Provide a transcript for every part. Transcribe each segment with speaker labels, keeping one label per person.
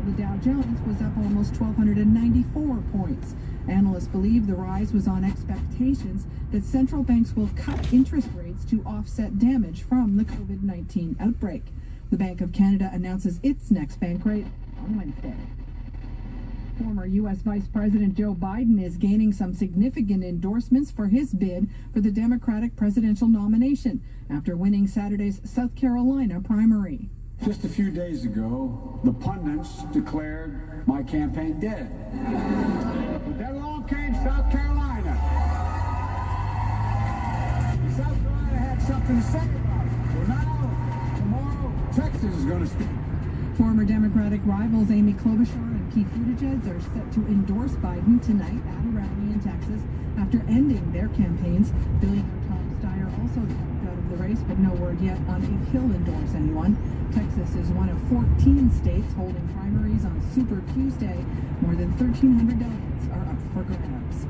Speaker 1: while the Dow Jones was up almost 1,294 points. Analysts believe the rise was on expectations that central banks will cut interest rates to offset damage from the COVID-19 outbreak. The Bank of Canada announces its next bank rate on Wednesday. Former U.S. Vice President Joe Biden is gaining some significant endorsements for his bid for the Democratic presidential nomination after winning Saturday's South Carolina primary.
Speaker 2: Just a few days ago, the pundits declared my campaign dead. But then along came South Carolina. South Carolina had something to say about it. So now, tomorrow, Texas is going to speak.
Speaker 1: Former Democratic rivals Amy Klobuchar and Pete Buttigieg are set to endorse Biden tonight at a rally in Texas after ending their campaigns. Billionaire Tom Steyer also dropped out of the race, but no word yet on if he'll endorse anyone. Texas is one of 14 states holding primaries on Super Tuesday. More than 1,300 delegates are up for grabs.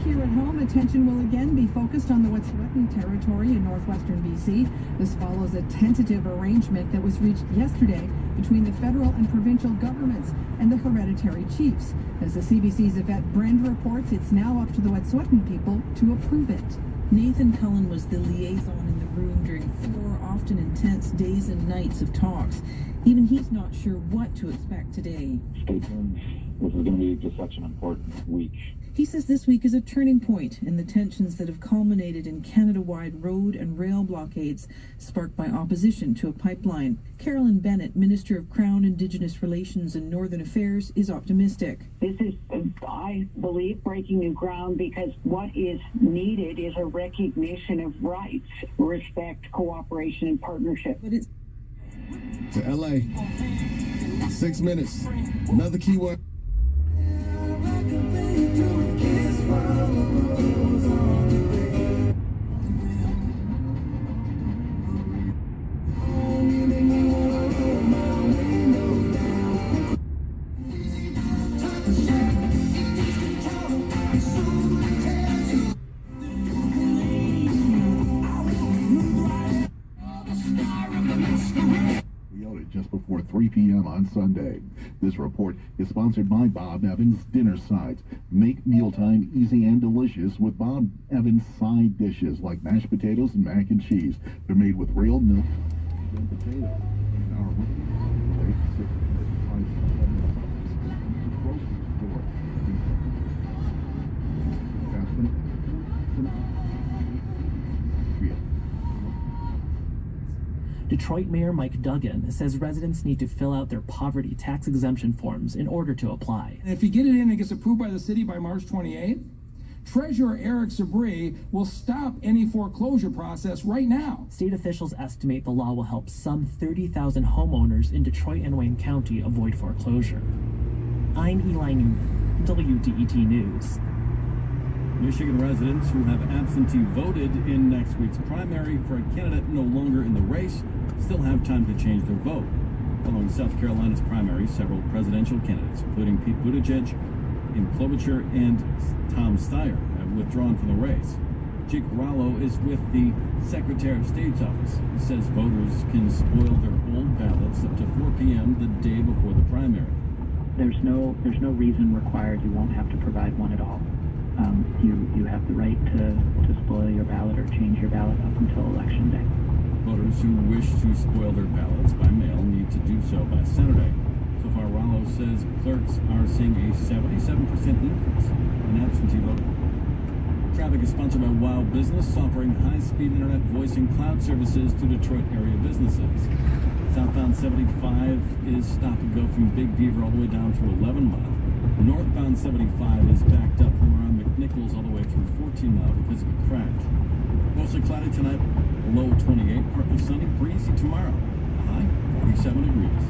Speaker 1: Here at home, attention will again be focused on the Wet'suwet'en territory in northwestern BC. This follows a tentative arrangement that was reached yesterday between the federal and provincial governments and the hereditary chiefs. As the CBC's Yvette Brand reports, it's now up to the Wet'suwet'en people to approve it.
Speaker 3: Nathan Cullen was the liaison in the room during 4 often intense days and nights of talks. Even he's not sure what to expect today.
Speaker 4: Stay tuned. This is going to be just such an important week.
Speaker 3: He says this week is a turning point in the tensions that have culminated in Canada-wide road and rail blockades sparked by opposition to a pipeline. Carolyn Bennett, Minister of Crown, Indigenous Relations and Northern Affairs, is optimistic.
Speaker 5: This is, I believe, breaking new ground because what is needed is a recognition of rights, respect, cooperation, and partnership.
Speaker 3: But it's
Speaker 6: to LA. 6 minutes. Another keyword.
Speaker 7: Just before 3 p.m. on Sunday. This report is sponsored by Bob Evans Dinner Sides. Make mealtime easy and delicious with Bob Evans side dishes like mashed potatoes and mac and cheese. They're made with real milk and potatoes. In our
Speaker 8: Detroit Mayor Mike Duggan says residents need to fill out their poverty tax exemption forms in order to apply.
Speaker 9: And if you get it in and it gets approved by the city by March 28th, Treasurer Eric Sabri will stop any foreclosure process right now.
Speaker 8: State officials estimate the law will help some 30,000 homeowners in Detroit and Wayne County avoid foreclosure. I'm Eli Newman, WDET News.
Speaker 10: Michigan residents who have absentee voted in next week's primary for a candidate no longer in the race still have time to change their vote. Following South Carolina's primary, several presidential candidates, including Pete Buttigieg, Amy Klobuchar, and Tom Steyer, have withdrawn from the race. Jake Rollo is with the Secretary of State's office. He says voters can spoil their old ballots up to 4 p.m. the day before the primary.
Speaker 11: There's no reason required. You won't have to provide one at all. You have the right to spoil your ballot or change your ballot up until Election Day.
Speaker 10: Voters who wish to spoil their ballots by mail need to do so by Saturday. So far, Rollo says clerks are seeing a 77% increase in absentee voting. Traffic is sponsored by Wild Business, offering high-speed internet voice and cloud services to Detroit area businesses. Southbound 75 is stop and go from Big Beaver all the way down to 11 Mile. Northbound 75 is backed up from around McNichols all the way through 14 Mile because of a crash. Mostly cloudy tonight, low 28, partly sunny, breezy tomorrow, high 47 degrees.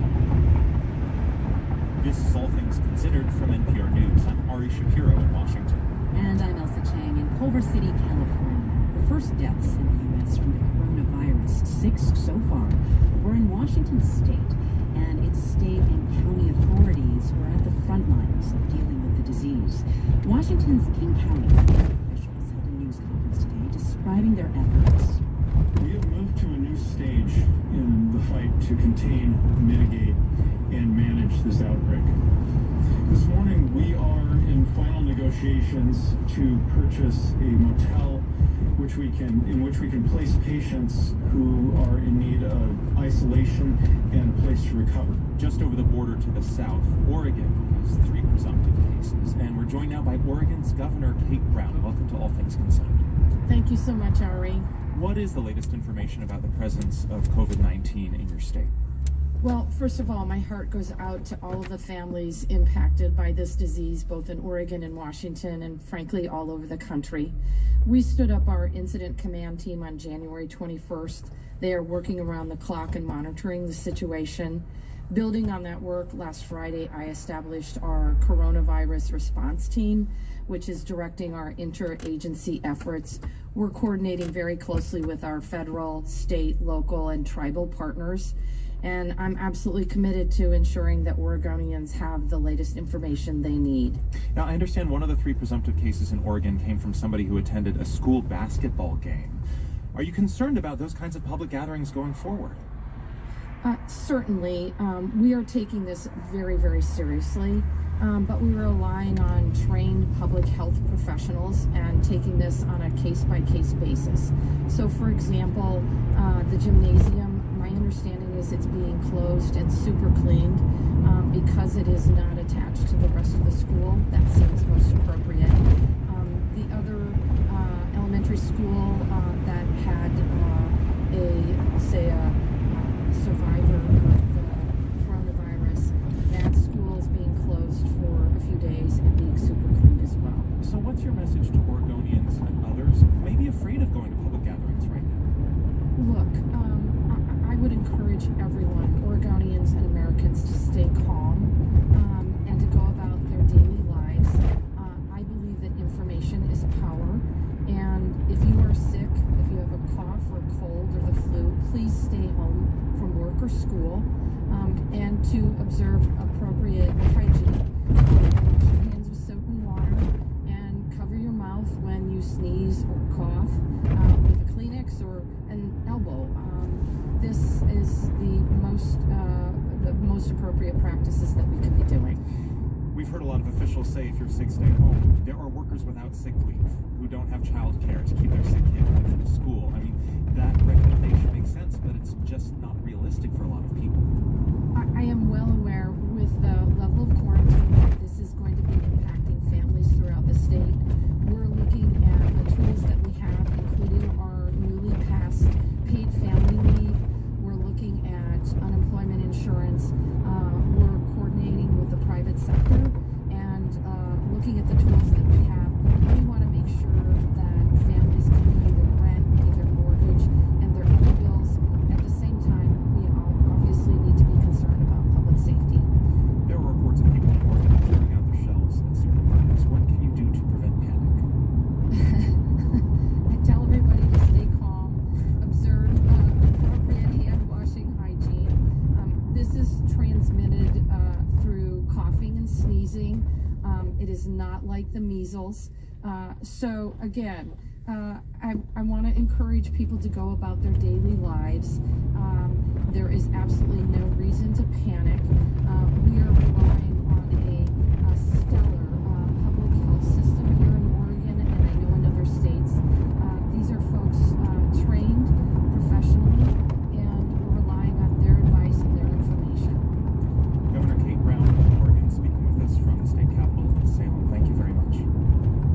Speaker 12: This is All Things Considered from NPR News. I'm Ari Shapiro in Washington.
Speaker 13: And I'm Elsa Chang in Culver City, California. The first deaths in the U.S. from the coronavirus, 6 so far, were in Washington state. And its state and county authorities were at the front lines of dealing with the disease. Washington's King County officials held a news conference today describing their efforts.
Speaker 14: We have moved to a new stage in the fight to contain, mitigate, and manage this outbreak. negotiations to purchase a motel in which we can place patients who are in need of isolation and a place to recover.
Speaker 12: Just over the border to the south, Oregon has 3 presumptive cases, and we're joined now by Oregon's Governor Kate Brown. Welcome to All Things Considered.
Speaker 15: Thank you so much, Ari.
Speaker 12: What is the latest information about the presence of COVID-19 in your state?
Speaker 15: Well, first of all, my heart goes out to all of the families impacted by this disease, both in Oregon and Washington, and frankly, all over the country. We stood up our incident command team on January 21st. They are working around the clock and monitoring the situation. Building on that work, last Friday, I established our coronavirus response team, which is directing our interagency efforts. We're coordinating very closely with our federal, state, local, and tribal partners. And I'm absolutely committed to ensuring that Oregonians have the latest information they need.
Speaker 12: Now, I understand one of the 3 presumptive cases in Oregon came from somebody who attended a school basketball game. Are you concerned about those kinds of public gatherings going forward?
Speaker 15: Certainly. We are taking this very, very seriously, but we are relying on trained public health professionals and taking this on a case-by-case basis. So, for example, the gymnasium, my understanding is it's being closed and super cleaned because it is not attached to the rest of the school. That seems most appropriate. The other elementary school that had a survivor of the coronavirus, that school is being closed for a few days and being super cleaned as well.
Speaker 12: So what's your message to Oregonians and others who may be afraid of going to public gatherings right now?
Speaker 15: Look, I would encourage everyone, Oregonians and Americans, to stay calm and to go about their daily lives. I believe that information is power, and if you are sick, if you have a cough or a cold or the flu, please stay home from work or school, and to observe appropriate hygiene. Wash your hands with soap and water, and cover your mouth when you sneeze or cough with a Kleenex or an elbow. This is the most appropriate practices that we could be doing.
Speaker 12: We've heard a lot of officials say if you're sick, stay home. There are workers without sick leave who don't have child care to keep their sick kid home from school. I mean, that recommendation makes sense, but it's just not realistic for a lot of people.
Speaker 15: I am well aware with the level of quarantine that this is going to be impacting families throughout the state. We're looking at the tools that we have, including our newly passed paid family leave. We're looking at unemployment insurance. We're coordinating with the private sector and looking at the tools that we have. We want to make sure that families can pay their rent, pay their mortgage, and their other bills. At the same time, we obviously need to be concerned about public safety.
Speaker 12: There are reports of people in Oregon clearing out their shelves at supermarkets. What can you do to prevent panic?
Speaker 15: I tell everybody to stay calm, observe appropriate hand washing hygiene. This is transmitted through coughing and sneezing. It is not like the measles. So again, I want to encourage people to go about their daily lives. There is absolutely no reason to panic. We are relying on a stellar public health system here in Oregon, and I know in other states. These are folks trained professionally, and we're relying on their advice and their information.
Speaker 12: Governor Kate Brown of Oregon speaking with us from the state capitol in Salem. Thank you very much.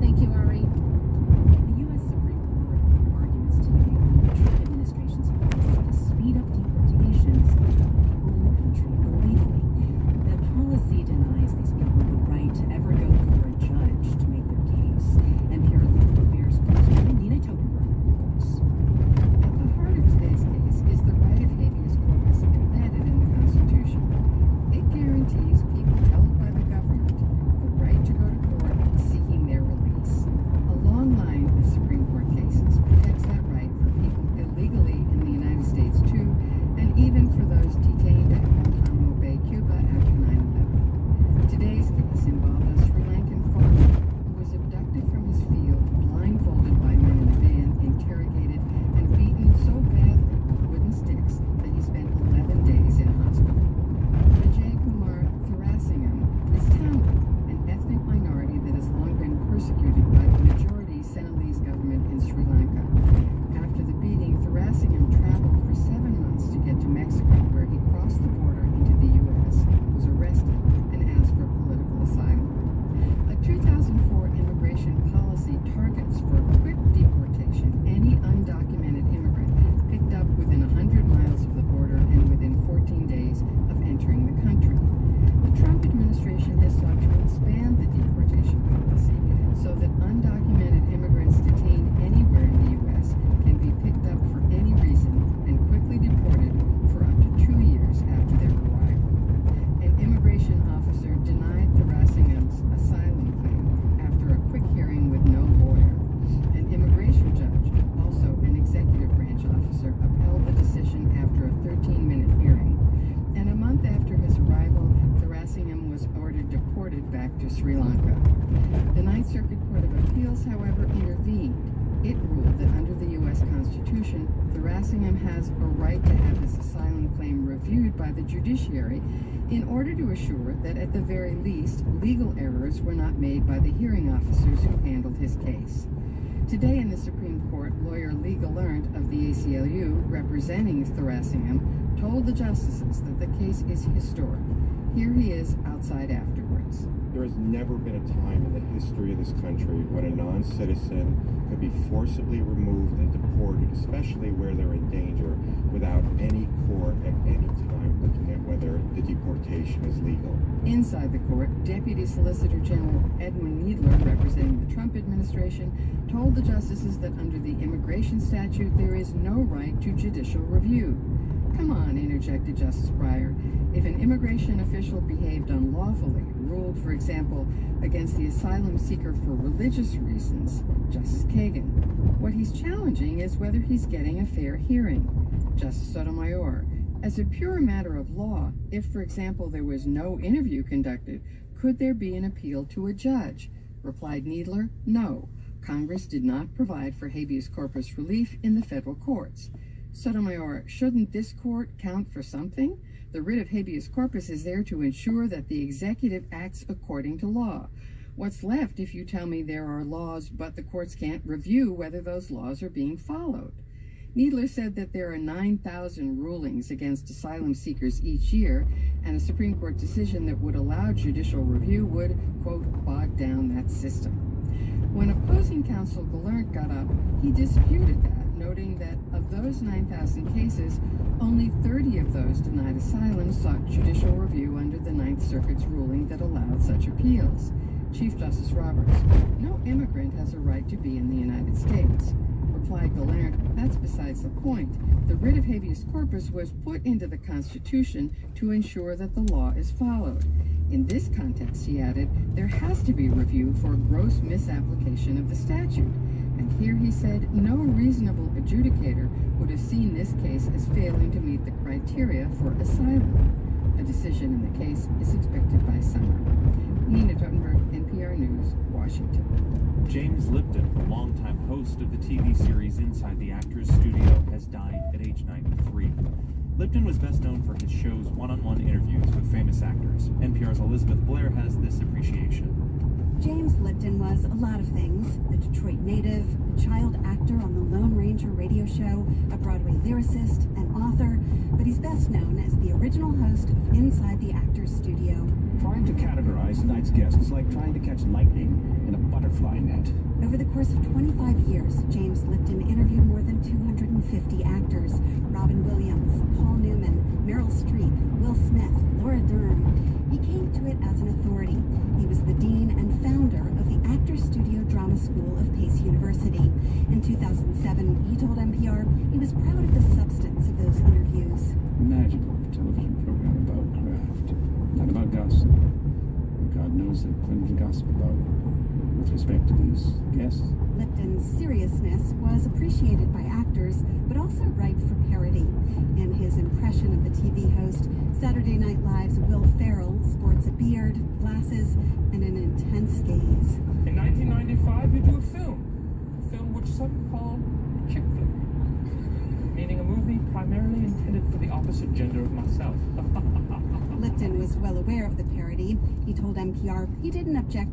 Speaker 15: Thank you, Ari.
Speaker 13: The U.S. Supreme Court heard arguments today on the Trump administration's policy to speed up deportations of people in the country
Speaker 16: Sri Lanka. The Ninth Circuit Court of Appeals, however, intervened. It ruled that under the U.S. Constitution, Thuraissian has a right to have his asylum claim reviewed by the judiciary in order to assure that at the very least, legal errors were not made by the hearing officers who handled his case. Today in the Supreme Court, lawyer Lee Gallant of the ACLU, representing Thuraissian, told the justices that the case is historic. Here he is outside afterwards.
Speaker 17: There has never been a time in the history of this country when a non-citizen could be forcibly removed and deported, especially where they're in danger, without any court at any time looking at whether the deportation is legal.
Speaker 16: Inside the court, Deputy Solicitor General Edwin Needler, representing the Trump administration, told the justices that under the immigration statute there is no right to judicial review. Come on, interjected Justice Breyer. If an immigration official behaved unlawfully, ruled, for example, against the asylum seeker for religious reasons, Justice Kagan, what he's challenging is whether he's getting a fair hearing. Justice Sotomayor, as a pure matter of law, if, for example, there was no interview conducted, could there be an appeal to a judge? Replied Needler, no. Congress did not provide for habeas corpus relief in the federal courts. Sotomayor, shouldn't this court count for something? The writ of habeas corpus is there to ensure that the executive acts according to law. What's left if you tell me there are laws, but the courts can't review whether those laws are being followed? Needler said that there are 9,000 rulings against asylum seekers each year, and a Supreme Court decision that would allow judicial review would, quote, bog down that system. When opposing counsel Gallant got up, he disputed that, noting that of those 9,000 cases, only 30 of those denied asylum sought judicial review under the Ninth Circuit's ruling that allowed such appeals. Chief Justice Roberts, no immigrant has a right to be in the United States. Replied Gallant, that's besides the point. The writ of habeas corpus was put into the Constitution to ensure that the law is followed. In this context, he added, there has to be review for gross misapplication of the statute. And here he said no reasonable adjudicator would have seen this case as failing to meet the criteria for asylum. A decision in the case is expected by summer. Nina Totenberg, NPR News, Washington.
Speaker 12: James Lipton, the longtime host of the TV series Inside the Actors Studio, has died at age 93. Lipton was best known for his show's one-on-one interviews with famous actors. NPR's Elizabeth Blair has this appreciation.
Speaker 18: James Lipton was a lot of things: the Detroit native, a child actor on the Lone Ranger radio show, a Broadway lyricist, an author, but he's best known as the original host of Inside the Actors Studio.
Speaker 19: Trying to categorize tonight's guest is like trying to catch lightning in a butterfly net.
Speaker 18: Over the course of 25 years, James Lipton interviewed more than 250 actors: Robin Williams, Paul Newman, Meryl Streep, Will Smith, Laura Dern. He came to it as an authority. He was the dean and founder of the Actors Studio Drama School of Pace University. In 2007, he told NPR he was proud of the substance of those interviews.
Speaker 20: Magical television program about craft, not about gossip. God knows there's plenty of gossip about with respect to these guests.
Speaker 18: Lipton's seriousness was appreciated by actors, but also ripe for parody. In his impression of the TV host, Saturday Night Live's Will Ferrell sports a beard, glasses, and an intense gaze.
Speaker 21: In 1995, you do a film which some call a chick flick, meaning a movie primarily intended for the opposite gender of myself.
Speaker 18: Lipton was well aware of the parody. He told NPR he didn't object to